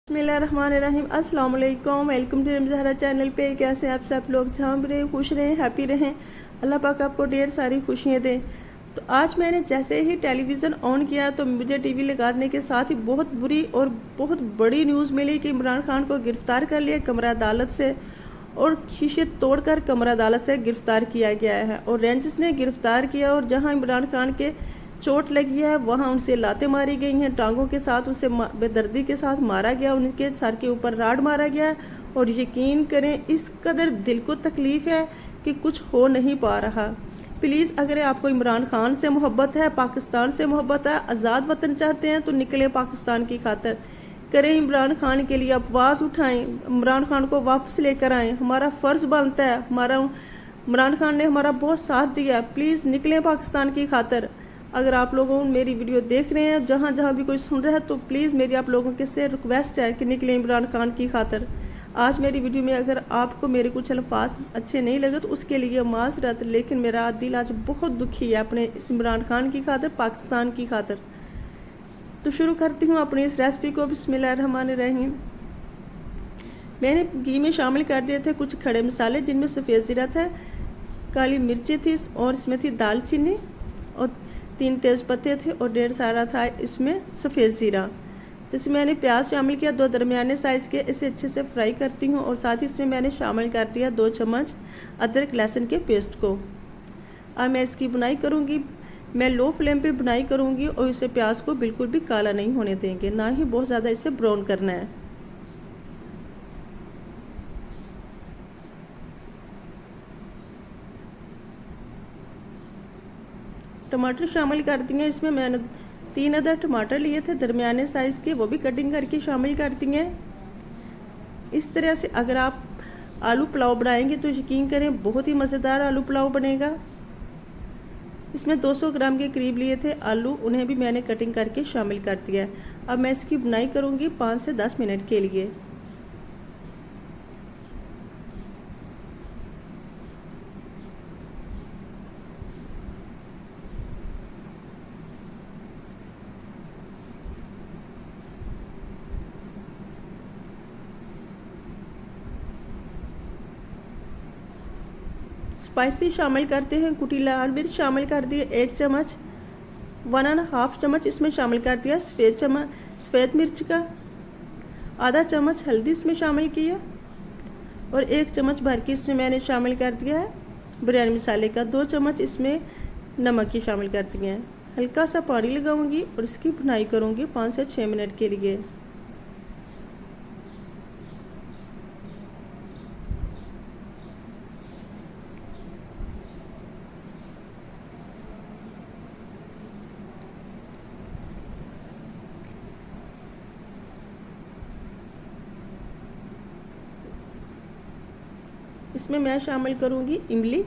बिस्मिल्लाहिर्रहमानिर्रहीम अस्सलाम वालेकुम। वेलकम टू ज़हरा चैनल पे। कैसे आप सब लोग जहाँ भी रहें, खुश रहें, हैप्पी रहें। अल्लाह पाक आपको ढेर सारी खुशियाँ दे। तो आज मैंने जैसे ही टेलीविज़न ऑन किया तो मुझे टीवी लगाने के साथ ही बहुत बुरी और बहुत बड़ी न्यूज़ मिली कि इमरान खान को गिरफ़्तार कर लिया कमरा अदालत से, और शीशे तोड़कर कमरा अदालत से गिरफ़्तार किया गया है। और रेंजर्स ने गिरफ़्तार किया और जहाँ इमरान खान के चोट लगी है वहाँ उनसे लातें मारी गई हैं, टांगों के साथ उसे बेदर्दी के साथ मारा गया, उनके सर के ऊपर राड मारा गया। और यकीन करें इस कदर दिल को तकलीफ़ है कि कुछ हो नहीं पा रहा। प्लीज़ अगर आपको इमरान खान से मोहब्बत है, पाकिस्तान से मोहब्बत है, आज़ाद वतन चाहते हैं तो निकले पाकिस्तान की खातिर, करें इमरान खान के लिए आवाज़ उठाएं, इमरान खान को वापस लेकर आएँ। हमारा फ़र्ज़ बनता है, इमरान खान ने हमारा बहुत साथ दिया। प्लीज़ निकलें पाकिस्तान की खातिर। अगर आप लोगों मेरी वीडियो देख रहे हैं, जहाँ जहाँ भी कोई सुन रहा है, तो प्लीज़ मेरी आप लोगों के से रिक्वेस्ट है कि निकलें इमरान खान की खातिर। आज मेरी वीडियो में अगर आपको मेरे कुछ अल्फाज अच्छे नहीं लगे तो उसके लिए माज़रत, लेकिन मेरा दिल आज बहुत दुखी है अपने इस इमरान खान की खातिर, पाकिस्तान की खातिर। तो शुरू करती हूँ अपनी इस रेसिपी को। बिस्मिल्लाहिर्रहमानिर्रहीम। मैंने घी में शामिल कर दिए थे कुछ खड़े मसाले, जिनमें सफ़ेद ज़ीरा था, काली मिर्ची थी, और इसमें थी दालचीनी, और 3 तेज़पत्ते थे, और ढेर सारा था इसमें सफ़ेद ज़ीरा। तो इसमें मैंने प्याज शामिल किया 2 दरमियाने साइज़ के, इसे अच्छे से फ्राई करती हूँ। और साथ ही इसमें मैंने शामिल कर दिया 2 चम्मच अदरक लहसुन के पेस्ट को। अब मैं इसकी बुनाई करूँगी। मैं लो फ्लेम पे बुनाई करूँगी और इसे प्याज को बिल्कुल भी काला नहीं होने देंगे, ना ही बहुत ज़्यादा इसे ब्राउन करना है। टमाटर शामिल कर दिए इसमें। मैंने 3 अदर टमाटर लिए थे दरमियाने साइज़ के, वो भी कटिंग करके शामिल कर दिए। इस तरह से अगर आप आलू पुलाव बनाएंगे तो यकीन करें बहुत ही मज़ेदार आलू पुलाव बनेगा। इसमें 200 ग्राम के करीब लिए थे आलू, उन्हें भी मैंने कटिंग करके शामिल कर दिया। अब मैं इसकी बुनाई करूँगी 5 से 10 मिनट के लिए। स्पाइसी शामिल करते हैं। कुटी लाल मिर्च शामिल कर दिए 1 चम्मच, 1.5 चम्मच इसमें शामिल कर दिया सफ़ेद मिर्च का, आधा चम्मच हल्दी इसमें शामिल किया, और 1 चम्मच भर के इसमें मैंने शामिल कर दिया है बिरयानी मसाले का। 2 चम्मच इसमें नमक की शामिल कर दिए हैं। हल्का सा पानी लगाऊंगी और इसकी भुनाई करूंगी 5 से 6 मिनट के लिए। इसमें मैं शामिल करूंगी इमली,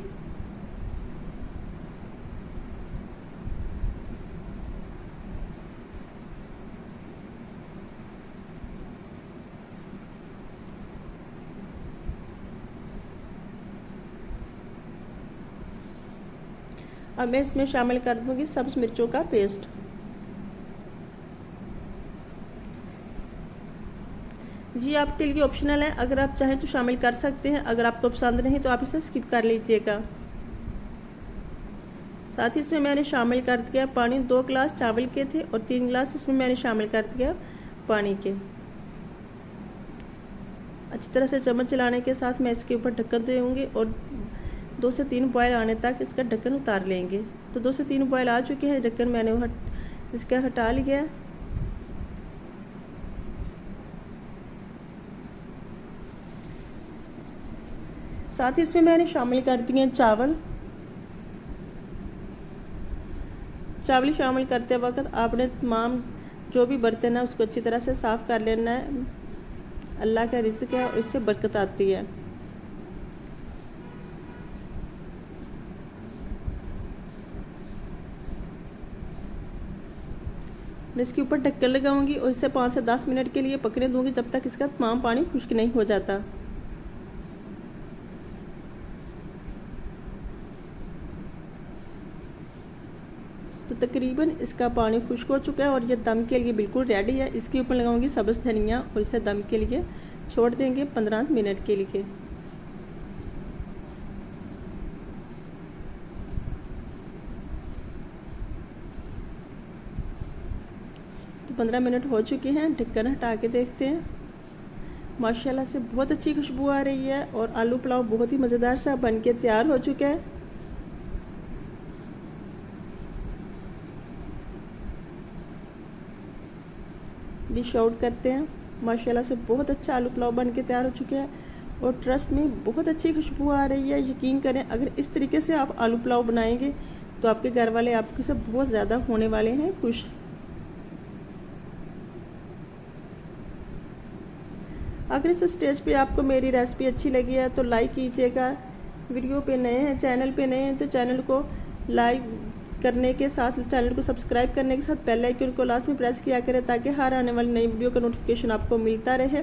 अब मैं इसमें शामिल कर दूंगी सब्ज़ मिर्चों का पेस्ट। जी आपके लिए ऑप्शनल है, अगर आप चाहें तो शामिल कर सकते हैं, अगर आपको पसंद नहीं तो आप इसे स्किप कर लीजिएगा। साथ ही इसमें मैंने शामिल कर दिया पानी। 2 गिलास चावल के थे और 3 गिलास इसमें मैंने शामिल कर दिया पानी के। अच्छी तरह से चम्मच चलाने के साथ मैं इसके ऊपर ढक्कन दूंगी और 2 से 3 बॉयल आने तक इसका ढक्कन उतार लेंगे। तो 2 से 3 बॉयल आ चुके हैं, ढक्कन मैंने इसका हटा लिया। साथ ही इसमें मैंने शामिल कर दिए चावल शामिल करते वक्त आपने तमाम जो भी बर्तन है उसको अच्छी तरह से साफ़ कर लेना है। अल्लाह का रिज़्क है और इससे बरकत आती है। मैं इसके ऊपर ढक्कन लगाऊंगी और इसे 5 से 10 मिनट के लिए पकने दूंगी, जब तक इसका तमाम पानी खुश्क नहीं हो जाता। तो तो तकरीबन इसका पानी खुश्क हो चुका है और ये दम के लिए बिल्कुल रेडी है। इसके ऊपर लगाऊंगी सब्ज़ धनिया और इसे दम के लिए छोड़ देंगे 15 मिनट के लिए। तो 15 मिनट हो चुके हैं, ढक्कन हटा के देखते हैं। माशाल्लाह से बहुत अच्छी खुशबू आ रही है और आलू पुलाव बहुत ही मज़ेदार सा बन के तैयार हो चुका है। डिश आउट करते हैं। माशाल्लाह से बहुत अच्छा आलू पुलाव बन के तैयार हो चुका है और ट्रस्ट में बहुत अच्छी खुशबू आ रही है। यकीन करें, अगर इस तरीके से आप आलू पुलाव बनाएंगे तो आपके घर वाले आपके से बहुत ज़्यादा होने वाले हैं खुश। अगर इस स्टेज पे आपको मेरी रेसिपी अच्छी लगी है तो लाइक कीजिएगा। वीडियो पे नए हैं, चैनल पे नए हैं तो चैनल को लाइक करने के साथ चैनल को सब्सक्राइब करने के साथ बेल आइकन को लास्ट में प्रेस किया करें ताकि हर आने वाली नई वीडियो का नोटिफिकेशन आपको मिलता रहे।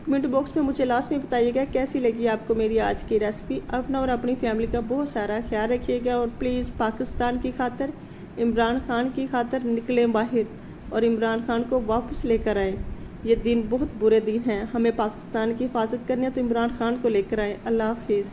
कमेंट बॉक्स में मुझे लास्ट में बताइएगा कैसी लगी आपको मेरी आज की रेसिपी। अपना और अपनी फैमिली का बहुत सारा ख्याल रखिएगा और प्लीज़ पाकिस्तान की खातर, इमरान खान की खातर निकलें बाहर और इमरान खान को वापस लेकर आएँ। ये दिन बहुत बुरे दिन हैं, हमें पाकिस्तान की हिफाजत करनी है तो इमरान खान को लेकर आए। अल्लाह हाफिज़।